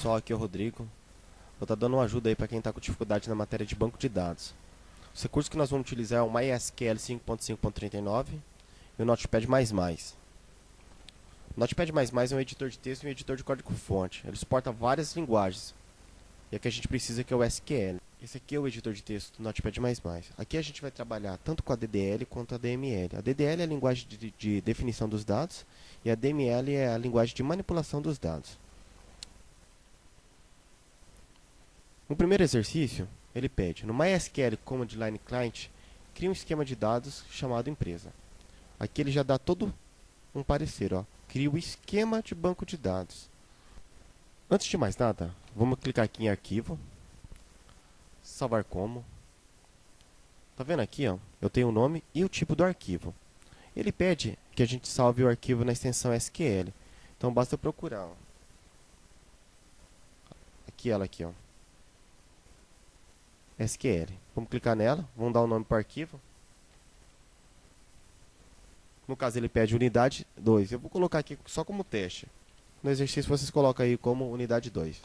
pessoal, aqui é o Rodrigo. Vou estar dando uma ajuda aí para quem está com dificuldade na matéria de banco de dados. O recurso que nós vamos utilizar é o MySQL 5.5.39 e o Notepad++. O Notepad++ é um editor de texto e um editor de código-fonte. Ele suporta várias linguagens. E a que a gente precisa que é o SQL. Esse aqui é o editor de texto do Notepad++. Aqui a gente vai trabalhar tanto com a DDL quanto a DML. A DDL é a linguagem de definição dos dados e a DML é a linguagem de manipulação dos dados. No primeiro exercício, ele pede, no MySQL Command Line Client, cria um esquema de dados chamado empresa. Aqui ele já dá todo um parecer, ó. Cria o esquema de banco de dados. Antes de mais nada, vamos clicar aqui em arquivo, salvar como. Tá vendo aqui, ó? Eu tenho o nome e o tipo do arquivo. Ele pede que a gente salve o arquivo na extensão SQL. Então basta eu procurar, ó. Aqui ela aqui, ó. SQL. Vamos clicar nela, vamos dar o nome para o arquivo. No caso ele pede unidade 2. Eu vou colocar aqui só como teste. No exercício vocês colocam aí como unidade 2.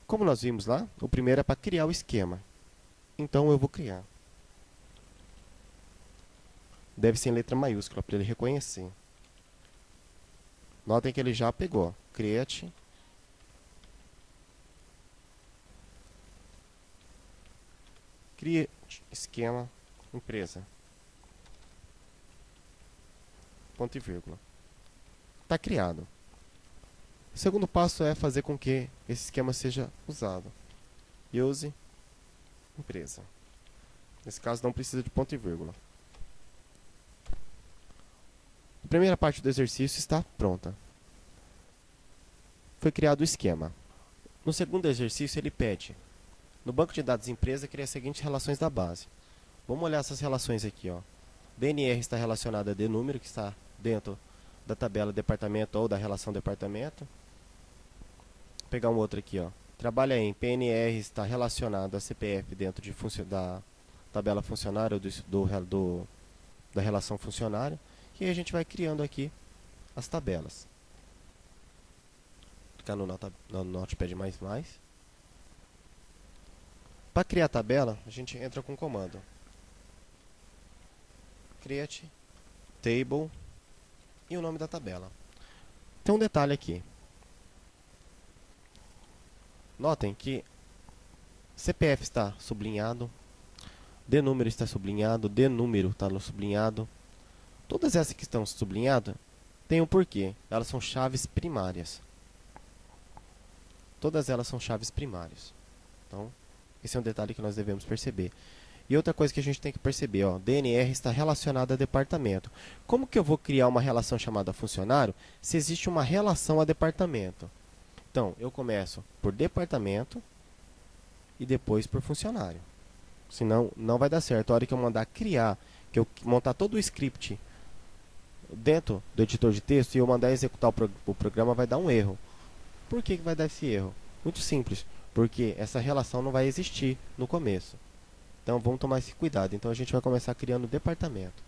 Como nós vimos lá, o primeiro é para criar o esquema. Então eu vou criar. Deve ser em letra maiúscula para ele reconhecer. Notem que ele já pegou. Create. Cria esquema empresa. Ponto e vírgula. Está criado. O segundo passo é fazer com que esse esquema seja usado. Use empresa. Nesse caso não precisa de ponto e vírgula. A primeira parte do exercício está pronta. Foi criado o esquema. No segundo exercício ele pede, no banco de dados empresa, cria as seguintes relações da base. Vamos olhar essas relações aqui, ó. DNR está relacionada a dnúmero, que está dentro da tabela departamento ou da relação departamento. Vou pegar um outro aqui, ó. Trabalha em PNR está relacionado a CPF dentro da tabela funcionária ou da relação funcionária. E aí a gente vai criando aqui as tabelas. Clicar no Notepad++. Para criar a tabela, a gente entra com o comando create table e o nome da tabela. Tem um detalhe aqui. Notem que CPF está sublinhado, dnúmero está sublinhado, dnúmero está sublinhado. Todas essas que estão sublinhadas têm um porquê. Elas são chaves primárias. Todas elas são chaves primárias. Então, esse é um detalhe que nós devemos perceber. E outra coisa que a gente tem que perceber, ó, DNR está relacionado a departamento. Como que eu vou criar uma relação chamada funcionário se existe uma relação a departamento? Então, eu começo por departamento e depois por funcionário. Senão, não vai dar certo. A hora que eu mandar criar, que eu montar todo o script dentro do editor de texto e eu mandar executar o programa, vai dar um erro. Por que vai dar esse erro? Muito simples, porque essa relação não vai existir no começo. Então vamos tomar esse cuidado. Então a gente vai começar criando o departamento.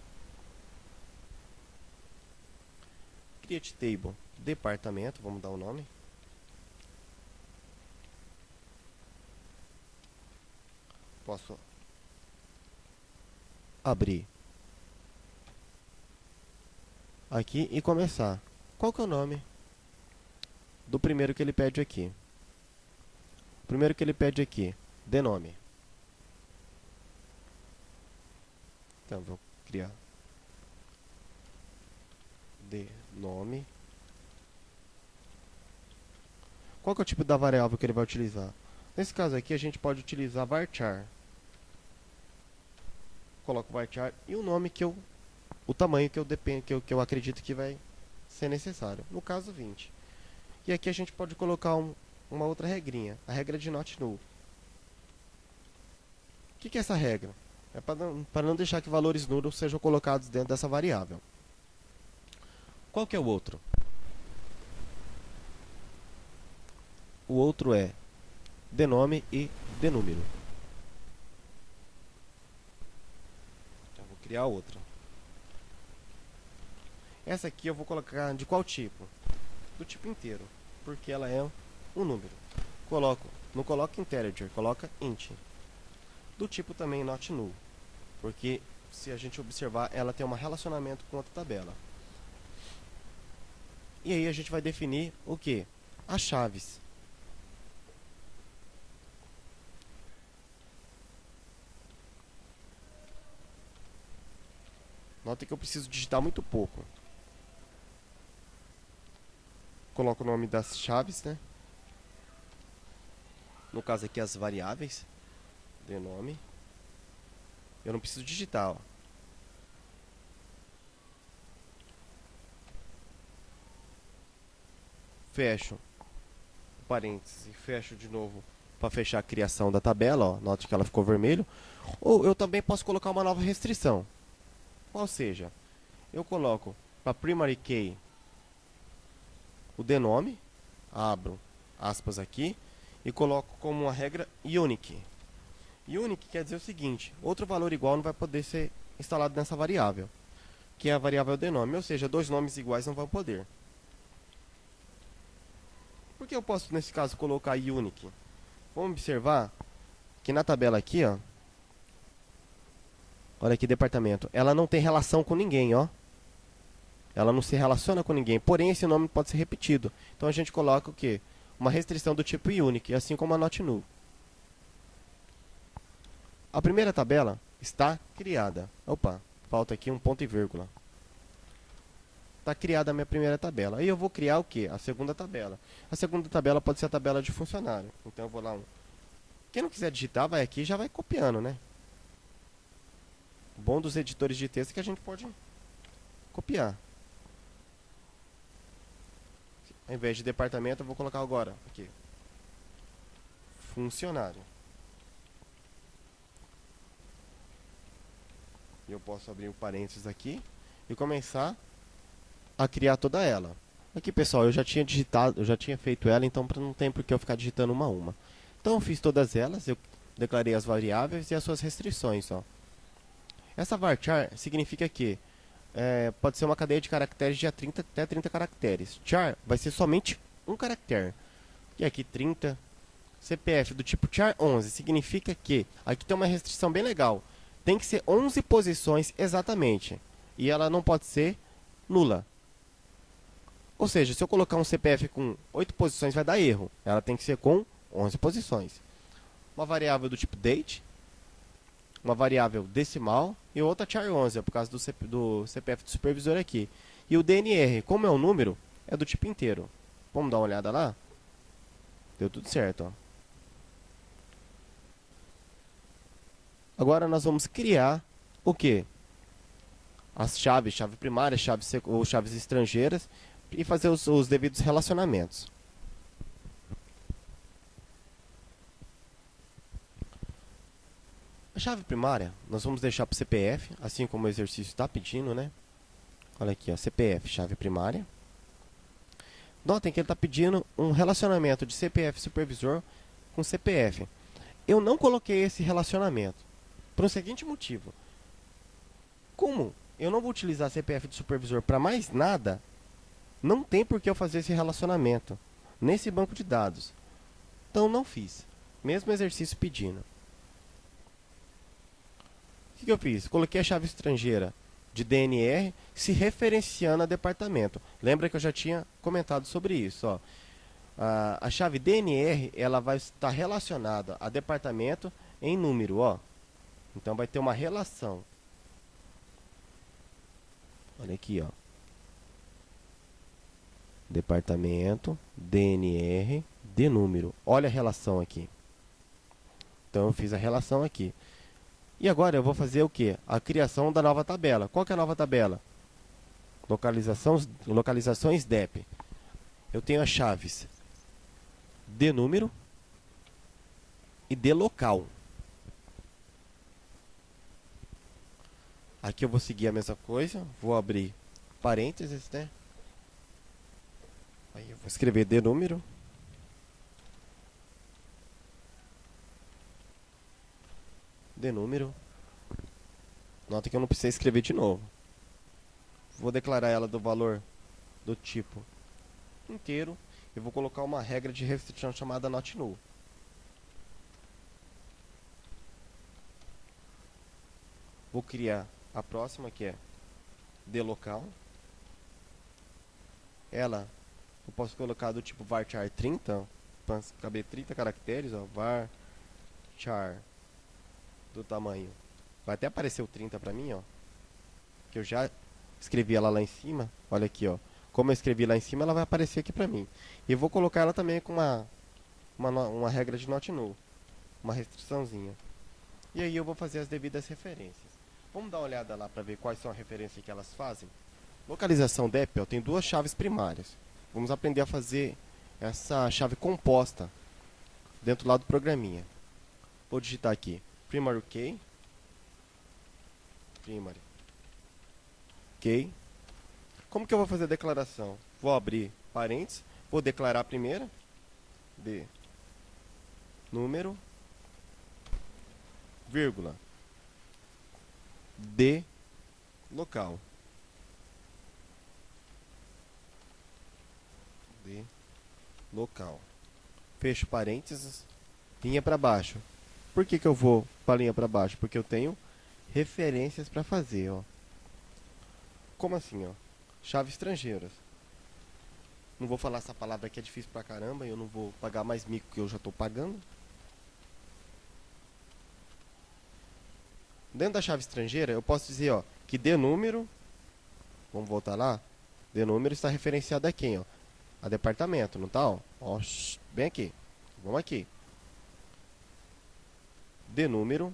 Create table departamento, vamos dar o nome. Posso abrir aqui e começar. Qual que é o nome do primeiro que ele pede aqui? O primeiro que ele pede aqui, dnome. Então, vou criar dnome. Qual que é o tipo da variável que ele vai utilizar? Nesse caso aqui, a gente pode utilizar varchar. Coloco varchar e o nome que o tamanho que eu acredito que vai ser necessário. No caso, 20. E aqui a gente pode colocar uma outra regrinha, a regra de not null. O que é essa regra? É para não deixar que valores nulos sejam colocados dentro dessa variável. Qual que é o outro? O outro é dnome e dnúmero. Então, vou criar outra. Essa aqui eu vou colocar de qual tipo? Do tipo inteiro. porque ela é um número. Não coloca integer, coloca int. Do tipo também not null, porque se a gente observar, ela tem um relacionamento com outra tabela. E aí a gente vai definir o que? As chaves. Notem que eu preciso digitar muito pouco. Coloco o nome das chaves, né? No caso aqui as variáveis. De nome. Eu não preciso digitar, ó. Fecho o parênteses e fecho de novo para fechar a criação da tabela, ó. Note que ela ficou vermelho. Ou eu também posso colocar uma nova restrição. Ou seja, eu coloco para primary key o denome, abro aspas aqui e coloco como uma regra unique. Unique quer dizer o seguinte: outro valor igual não vai poder ser instalado nessa variável, que é a variável denome, ou seja, dois nomes iguais não vão poder. Por que eu posso, nesse caso, colocar unique? Vamos observar que na tabela aqui, ó, olha aqui, departamento, ela não tem relação com ninguém, ó. Ela não se relaciona com ninguém, porém esse nome pode ser repetido. Então a gente coloca o quê? Uma restrição do tipo unique, assim como a not null. A primeira tabela está criada. Opa, falta aqui um ponto e vírgula. Está criada a minha primeira tabela. Aí eu vou criar o quê? A segunda tabela. A segunda tabela pode ser a tabela de funcionário. Então eu vou lá. Quem não quiser digitar, vai aqui e já vai copiando, né? O bom dos editores de texto é que a gente pode copiar. Ao invés de departamento, eu vou colocar agora aqui. Funcionário. E eu posso abrir o parênteses aqui e começar a criar toda ela. Aqui, pessoal, eu já tinha digitado, eu já tinha feito ela, então não tem por que eu ficar digitando uma a uma. Então eu fiz todas elas, eu declarei as variáveis e as suas restrições, ó. Essa varchar significa que pode ser uma cadeia de caracteres de até 30 caracteres. Char vai ser somente um caractere. E aqui 30. CPF do tipo char 11 significa que aqui tem uma restrição bem legal. Tem que ser 11 posições exatamente. E ela não pode ser nula. Ou seja, se eu colocar um CPF com 8 posições vai dar erro. Ela tem que ser com 11 posições. Uma variável do tipo date, uma variável decimal e outra char 11, por causa do CPF do supervisor aqui. E o DNR, como é um número, é do tipo inteiro. Vamos dar uma olhada lá? Deu tudo certo, ó. Agora nós vamos criar o quê? As chaves, chave primária, ou chaves estrangeiras, e fazer os devidos relacionamentos. A chave primária, nós vamos deixar para o CPF, assim como o exercício está pedindo, né? Olha aqui, ó, CPF, chave primária. Notem que ele está pedindo um relacionamento de CPF supervisor com CPF. Eu não coloquei esse relacionamento, por um seguinte motivo. Como eu não vou utilizar CPF de supervisor para mais nada, não tem por que eu fazer esse relacionamento nesse banco de dados. Então não fiz, mesmo exercício pedindo. O que eu fiz? Coloquei a chave estrangeira de DNR se referenciando a departamento. Lembra que eu já tinha comentado sobre isso, ó. A chave DNR ela vai estar relacionada a departamento em número, ó. Então vai ter uma relação. Olha aqui, ó. Departamento, DNR, de número. Olha a relação aqui. Então eu fiz a relação aqui. E agora eu vou fazer o que? A criação da nova tabela. Qual que é a nova tabela? Localizações DEP. Eu tenho as chaves de número e de local. Aqui eu vou seguir a mesma coisa. Vou abrir parênteses, né? Aí eu vou escrever de número. De número. Nota que eu não precisei escrever de novo. Vou declarar ela do valor do tipo inteiro. eu vou colocar uma regra de restrição chamada not null. Vou criar a próxima, que é dLocal. Ela, eu posso colocar do tipo varchar 30, para caber 30 caracteres, ó, varchar do tamanho. Vai até aparecer o 30 para mim, ó, que eu já escrevi ela lá em cima. Olha aqui, ó. Como eu escrevi lá em cima, ela vai aparecer aqui para mim. E eu vou colocar ela também com uma regra de not null, uma restriçãozinha. E aí eu vou fazer as devidas referências. Vamos dar uma olhada lá para ver quais são as referências que elas fazem. Localização DEPL tem duas chaves primárias. Vamos aprender a fazer essa chave composta dentro lá do programinha. Vou digitar aqui primary key, primary key. Como que eu vou fazer a declaração? Vou abrir parênteses, vou declarar a primeira, de número, vírgula, de local. De local. Fecho parênteses, linha para baixo. Por que eu vou para a linha para baixo? Porque eu tenho referências para fazer, ó. Como assim, ó? Chaves estrangeiras. Não vou falar essa palavra que é difícil pra caramba, eu não vou pagar mais mico que eu já estou pagando. Dentro da chave estrangeira, eu posso dizer, ó, que dNúmero, vamos voltar lá, dNúmero está referenciado a quem, ó? A departamento, não tá, ó? Ó, bem aqui. Vamos aqui. dNúmero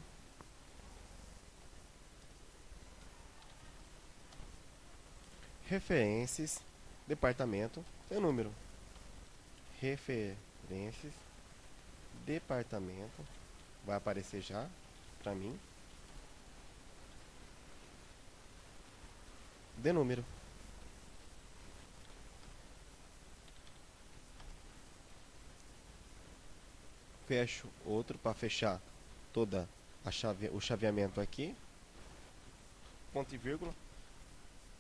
referências departamento dNúmero. Referências departamento vai aparecer já para mim. dNúmero. Fecho outro para fechar toda a chave, o chaveamento aqui. Ponto e vírgula.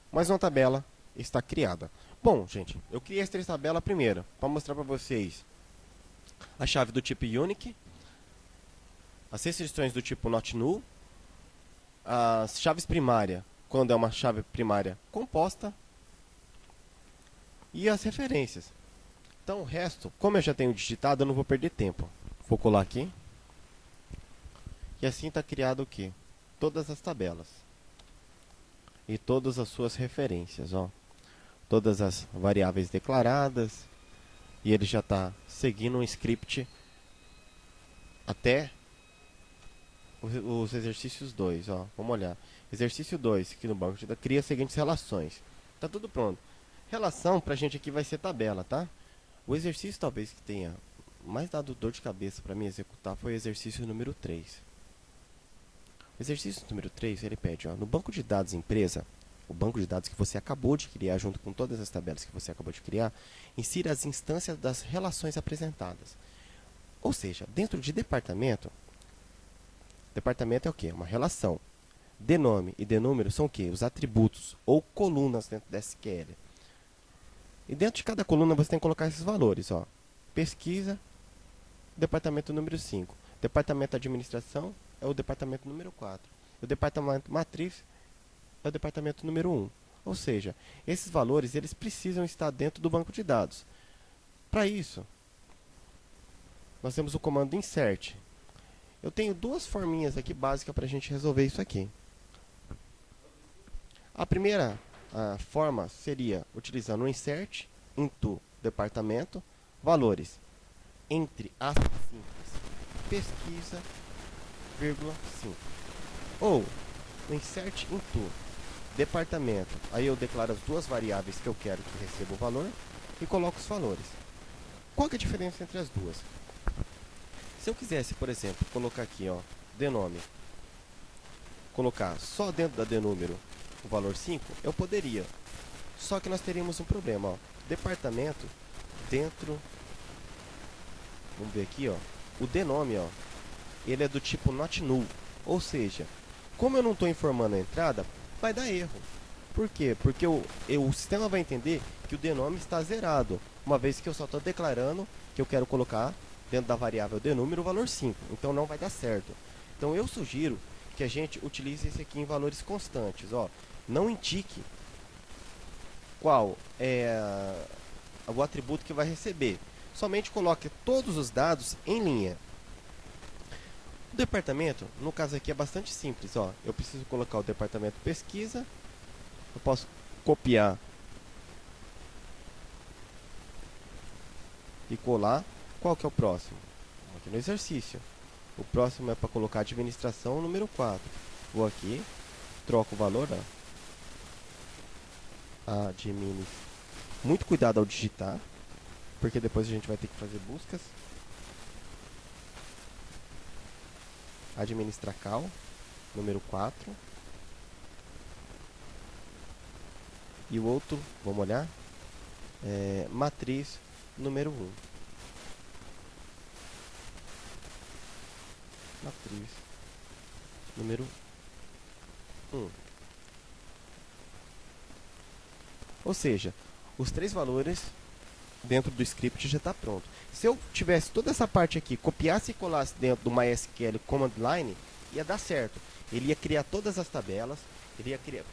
Mais uma tabela está criada. Bom, gente, eu criei essa tabela primeiro para mostrar para vocês a chave do tipo unique, as restrições do tipo not null, as chaves primárias, quando é uma chave primária composta, e as referências. Então o resto, como eu já tenho digitado, eu não vou perder tempo. Vou colar aqui. E assim está criado o quê? Todas as tabelas. E todas as suas referências, ó. Todas as variáveis declaradas. E ele já está seguindo um script até os exercícios 2, ó. Vamos olhar. Exercício 2, aqui no banco de dados, cria as seguintes relações. Tá tudo pronto. Relação pra gente aqui vai ser tabela, tá? O exercício talvez que tenha mais dado dor de cabeça para mim executar foi o exercício número 3. O exercício número 3, ele pede, ó, no banco de dados empresa, o banco de dados que você acabou de criar, junto com todas as tabelas que você acabou de criar, insira as instâncias das relações apresentadas. Ou seja, dentro de departamento é o quê? Uma relação. Dnome e dNúmero são o quê? Os atributos ou colunas dentro da SQL. E dentro de cada coluna você tem que colocar esses valores, ó. Pesquisa, departamento número 5. Departamento de administração é o departamento número 4. O departamento matriz é o departamento número 1. Ou seja, esses valores eles precisam estar dentro do banco de dados. Para isso, nós temos o comando insert. Eu tenho duas forminhas aqui básicas para a gente resolver isso aqui. A primeira forma seria utilizando o insert into departamento, valores entre aspas simples, pesquisa, vírgula 5. Ou o insert into departamento, aí eu declaro as duas variáveis que eu quero que receba o valor e coloco os valores. Qual que é a diferença entre as duas? Se eu quisesse, por exemplo, colocar aqui, ó, dnome, colocar só dentro da dNúmero o valor 5, eu poderia. Só que nós teríamos um problema, ó. Departamento dentro, vamos ver aqui, ó, o dnome, ó, ele é do tipo not null, ou seja, como eu não estou informando a entrada, vai dar erro. Por quê? Porque o sistema vai entender que o dnome está zerado. uma vez que eu só estou declarando que eu quero colocar dentro da variável de número o valor 5. Então não vai dar certo. Então eu sugiro que a gente utilize esse aqui em valores constantes. Ó. Não indique qual é o atributo que vai receber. Somente coloque todos os dados em linha. O departamento, no caso aqui, é bastante simples. Ó. Eu preciso colocar o departamento pesquisa. Eu posso copiar e colar. Qual que é o próximo? Aqui no exercício. O próximo é para colocar administração número 4. Vou aqui, troco o valor. Muito cuidado ao digitar, porque depois a gente vai ter que fazer buscas. Administrar cal, número 4. E o outro, vamos olhar, matriz número 1. Matriz número 1. Ou seja, os 3 valores dentro do script já está pronto. Se eu tivesse toda essa parte aqui, copiasse e colasse dentro do MySQL Command Line, ia dar certo. Ele ia criar todas as tabelas,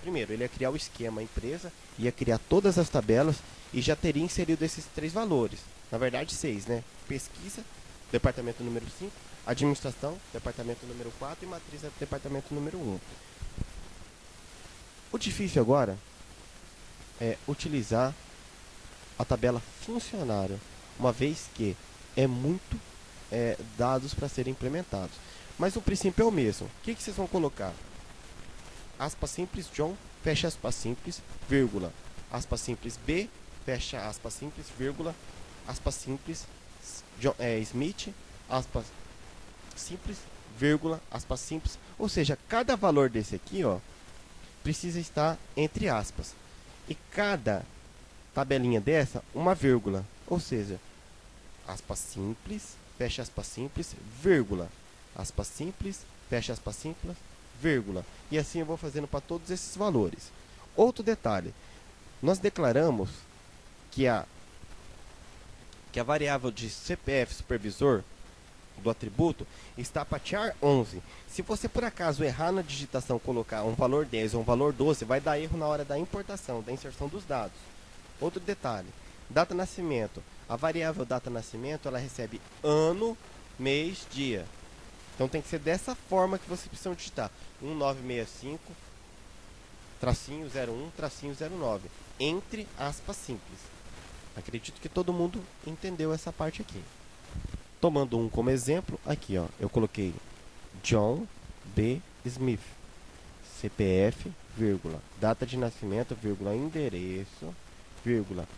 primeiro ele ia criar o esquema empresa, ia criar todas as tabelas e já teria inserido esses 3 valores. Na verdade 6, né? Pesquisa, departamento número 5, administração, departamento número 4 e matriz, departamento número 1. O difícil agora é utilizar a tabela funcionário, uma vez que é muito dados para serem implementados. Mas o princípio é o mesmo. O que vocês vão colocar? Aspas simples John, fecha aspas simples, vírgula, aspas simples B, fecha aspas simples, vírgula, aspas simples John, Smith, aspas simples, vírgula, aspas simples. Ou seja, cada valor desse aqui, ó, precisa estar entre aspas. E cada tabelinha dessa, uma vírgula. Ou seja, aspas simples, fecha aspas simples, vírgula, aspas simples, fecha aspas simples, vírgula. E assim eu vou fazendo para todos esses valores. Outro detalhe, nós declaramos que a variável de CPF supervisor do atributo está para char 11. Se você por acaso errar na digitação, colocar um valor 10 ou um valor 12, vai dar erro na hora da importação, da inserção dos dados. Outro detalhe, data nascimento. A variável data nascimento, ela recebe ano, mês, dia. Então tem que ser dessa forma que vocês precisam digitar. 1965, tracinho 01, tracinho 09. Entre aspas simples. Acredito que todo mundo entendeu essa parte aqui. Tomando um como exemplo, aqui ó, eu coloquei John B. Smith, CPF, vírgula, data de nascimento, vírgula, endereço, vírgula,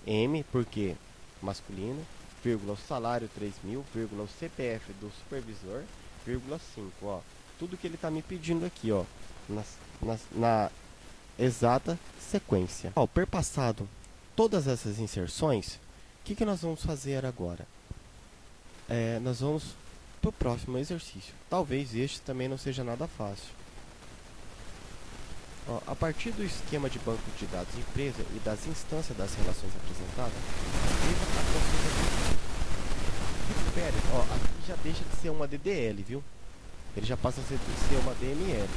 M, porque masculino, vírgula, o salário 3.000, vírgula, o CPF do supervisor, vírgula, 5, ó. Tudo que ele está me pedindo aqui, ó, na exata sequência. Ó, perpassado todas essas inserções, o que nós vamos fazer agora? Nós vamos para o próximo exercício. Talvez este também não seja nada fácil. Ó, a partir do esquema de banco de dados empresa e das instâncias das relações apresentadas, escreva a consulta. Recupere, ó, aqui já deixa de ser uma DDL, viu? Ele já passa a ser uma DML.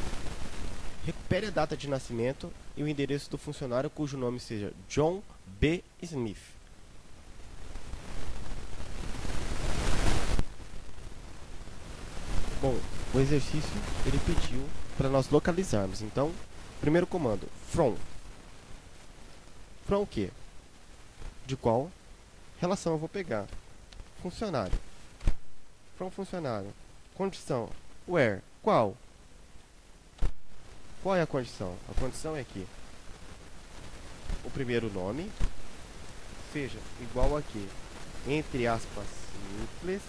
Recupere a data de nascimento e o endereço do funcionário cujo nome seja John B. Smith. Bom, o exercício ele pediu para nós localizarmos. Então, primeiro comando, from. From o quê? De qual relação eu vou pegar? Funcionário. From funcionário. Condição, where. Qual? Qual é a condição? A condição é que o primeiro nome seja igual aqui, entre aspas simples,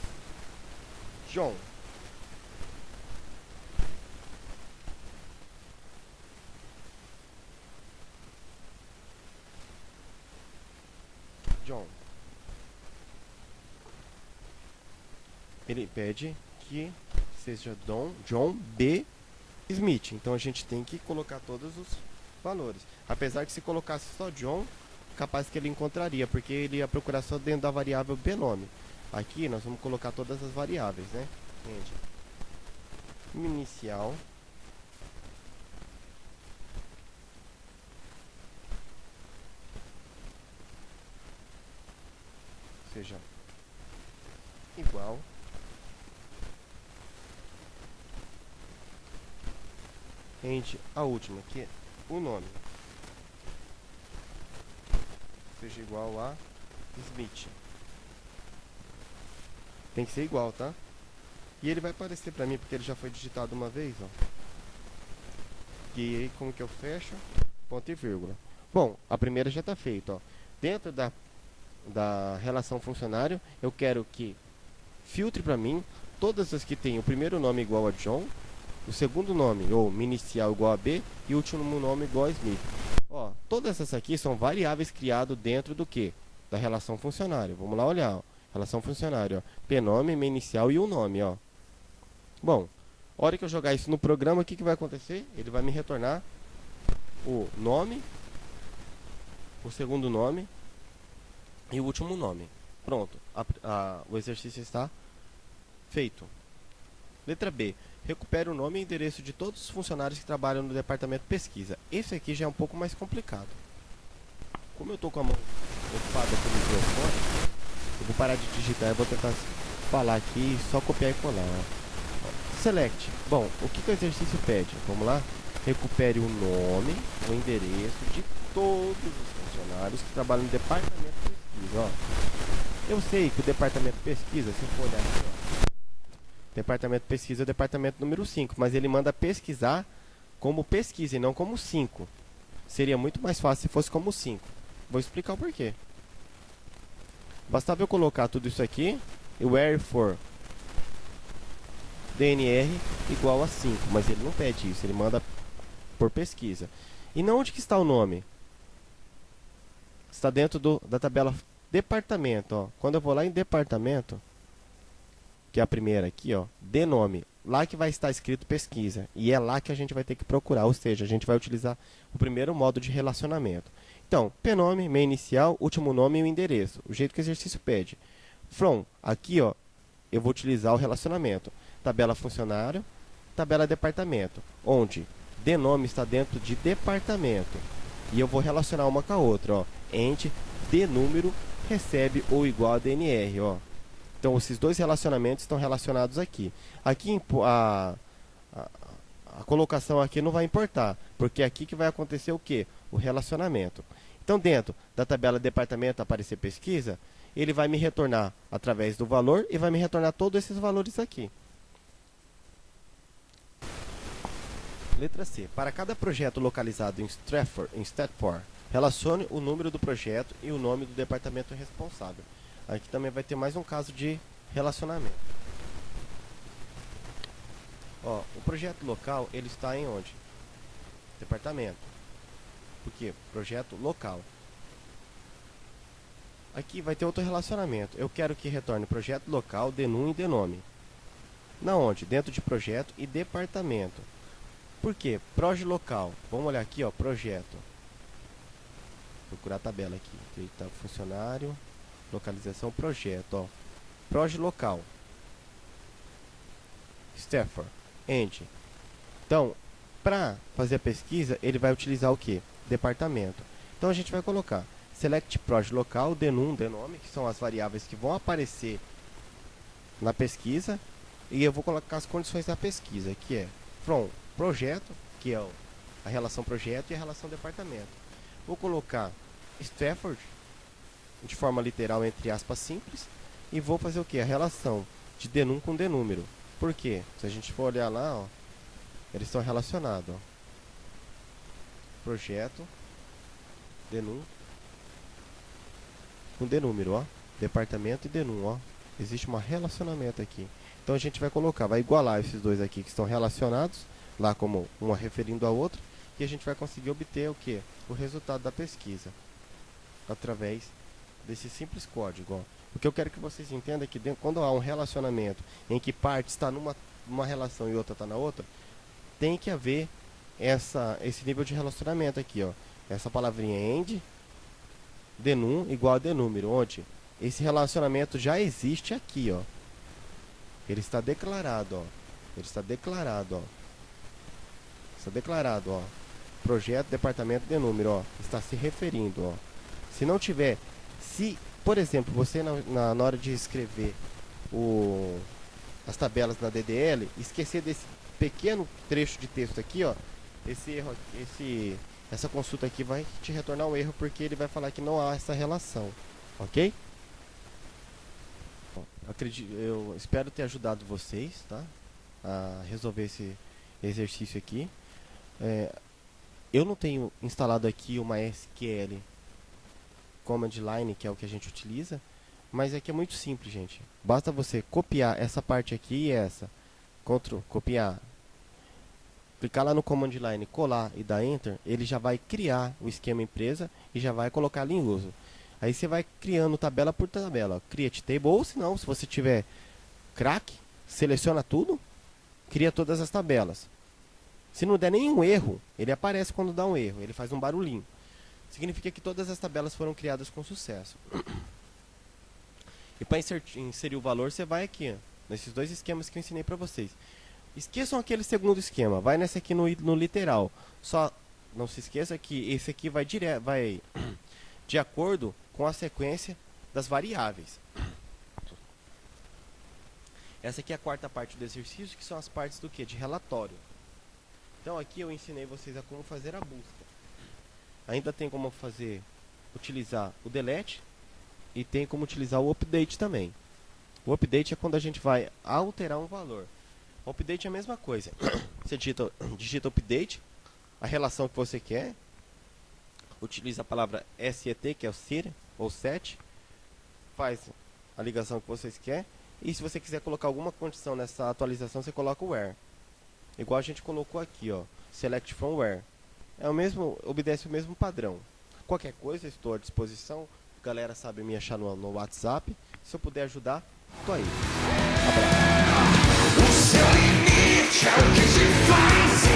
John. John. Ele pede que seja John B. Smith. Então a gente tem que colocar todos os valores. Apesar que se colocasse só John, capaz que ele encontraria, porque ele ia procurar só dentro da variável bnome. Aqui nós vamos colocar todas as variáveis, né? Gente, inicial, seja igual end a última, que é o nome, seja igual a Smith. Tem que ser igual, tá? E ele vai aparecer pra mim porque ele já foi digitado uma vez, ó. E aí como que eu fecho? Ponto e vírgula. Bom, a primeira já está feita, ó. Dentro da relação funcionário, eu quero que filtre para mim todas as que tem o primeiro nome igual a John, o segundo nome ou inicial igual a B e o último nome igual a Smith. Ó, todas essas aqui são variáveis criadas dentro do que? Da relação funcionário. Vamos lá olhar, ó. Relação funcionário, ó. P-nome, inicial e o nome, ó. Bom, a hora que eu jogar isso no programa, o que vai acontecer? Ele vai me retornar o nome, o segundo nome e o último nome. Pronto, o exercício está feito. Letra B. Recupere o nome e endereço de todos os funcionários que trabalham no departamento de pesquisa. Esse aqui já é um pouco mais complicado. Como eu estou com a mão ocupada com o microfone, eu vou parar de digitar e vou tentar falar aqui e só copiar e colar. Ó. Select. Bom, o que o exercício pede? Vamos lá? Recupere o nome, o endereço de todos os funcionários que trabalham no departamento de pesquisa. Ó. Eu sei que o departamento de pesquisa, se eu for olhar aqui, ó, departamento de pesquisa é o departamento número 5, mas ele manda pesquisar como pesquisa e não como 5. Seria muito mais fácil se fosse como 5. Vou explicar o porquê. Bastava eu colocar tudo isso aqui e o where for DNR igual a 5, mas ele não pede isso, ele manda por pesquisa. E não onde que está o nome? Está dentro da tabela departamento, ó. Quando eu vou lá em departamento, que é a primeira aqui, ó, de nome, lá que vai estar escrito pesquisa, e é lá que a gente vai ter que procurar, ou seja, a gente vai utilizar o primeiro modo de relacionamento. Então, pnome, meio inicial, último nome e o endereço, o jeito que o exercício pede. From, aqui, ó, eu vou utilizar o relacionamento, tabela funcionário, tabela departamento, onde de nome está dentro de departamento, e eu vou relacionar uma com a outra, ó, ent, de número, recebe ou igual a DNR, ó. Então, esses dois relacionamentos estão relacionados aqui. Aqui a colocação aqui não vai importar, porque é aqui que vai acontecer o quê? O relacionamento. Então, dentro da tabela departamento aparecer pesquisa, ele vai me retornar através do valor e vai me retornar todos esses valores aqui. Letra C. Para cada projeto localizado em Stratfor, relacione o número do projeto e o nome do departamento responsável. Aqui também vai ter mais um caso de relacionamento. Ó, o projeto local, ele está em onde? Departamento. Por quê? Projeto local. Aqui vai ter outro relacionamento. Eu quero que retorne projeto local, denum e denome. Na onde? Dentro de projeto e departamento. Por quê? Proje local. Vamos olhar aqui, ó, projeto. Procurar a tabela aqui. Eita, funcionário. Localização, projeto, ó. Proje local. Stafford. End. Então, para fazer a pesquisa, ele vai utilizar o que? Departamento. Então, a gente vai colocar select proje local, denum, denome, que são as variáveis que vão aparecer na pesquisa. E eu vou colocar as condições da pesquisa, que é from projeto, que é a relação projeto e a relação departamento. Vou colocar Stafford de forma literal, entre aspas, simples, e vou fazer o que? A relação de denum com denúmero. Por quê? Se a gente for olhar lá, ó, eles estão relacionados, ó. Projeto, denum com denúmero, ó. Departamento e denum, ó. Existe um relacionamento aqui. Então a gente vai colocar, vai igualar esses dois aqui que estão relacionados, lá como uma referindo a outra, e a gente vai conseguir obter o que? O resultado da pesquisa, através desse simples código, ó. O que eu quero que vocês entendam é que quando há um relacionamento em que parte está numa relação e outra está na outra, tem que haver esse nível de relacionamento aqui, ó. Essa palavrinha end denum igual a denúmero, onde esse relacionamento já existe aqui, ó. Ele está declarado, ó. Ele está declarado, ó. Está declarado, ó. Projeto, departamento, denúmero, ó. Está se referindo, ó. Se não tiver, se, por exemplo, você na hora de escrever as tabelas na DDL, esquecer desse pequeno trecho de texto aqui, ó, esse erro, essa consulta aqui vai te retornar um erro, porque ele vai falar que não há essa relação, ok? Eu espero ter ajudado vocês, tá, a resolver esse exercício aqui. Eu não tenho instalado aqui uma SQL Command Line, que é o que a gente utiliza, mas aqui é muito simples, gente. Basta você copiar essa parte aqui e essa, Ctrl, copiar, clicar lá no Command Line, colar e dar Enter, ele já vai criar o esquema empresa e já vai colocar ali em uso. Aí você vai criando tabela por tabela, Create Table, ou se não, se você tiver crack, seleciona tudo, cria todas as tabelas. Se não der nenhum erro, ele aparece quando dá um erro, ele faz um barulhinho. Significa que todas as tabelas foram criadas com sucesso. E para inserir o valor, você vai aqui, ó, nesses dois esquemas que eu ensinei para vocês. Esqueçam aquele segundo esquema, vai nesse aqui no literal. Só não se esqueça que esse aqui vai de acordo com a sequência das variáveis. Essa aqui é a quarta parte do exercício, que são as partes do que? De relatório. Então aqui eu ensinei vocês a como fazer a busca. Ainda tem como utilizar o delete e tem como utilizar o update também. O update é quando a gente vai alterar um valor. O update é a mesma coisa. Você digita update, a relação que você quer, utiliza a palavra SET, que é o SET, ou SET, faz a ligação que vocês querem, e se você quiser colocar alguma condição nessa atualização, você coloca o where. Igual a gente colocou aqui, ó, select from where. É o mesmo, obedece o mesmo padrão. Qualquer coisa, estou à disposição. A galera sabe me achar no WhatsApp. Se eu puder ajudar, tô aí. Abraço. O seu limite é o que te faz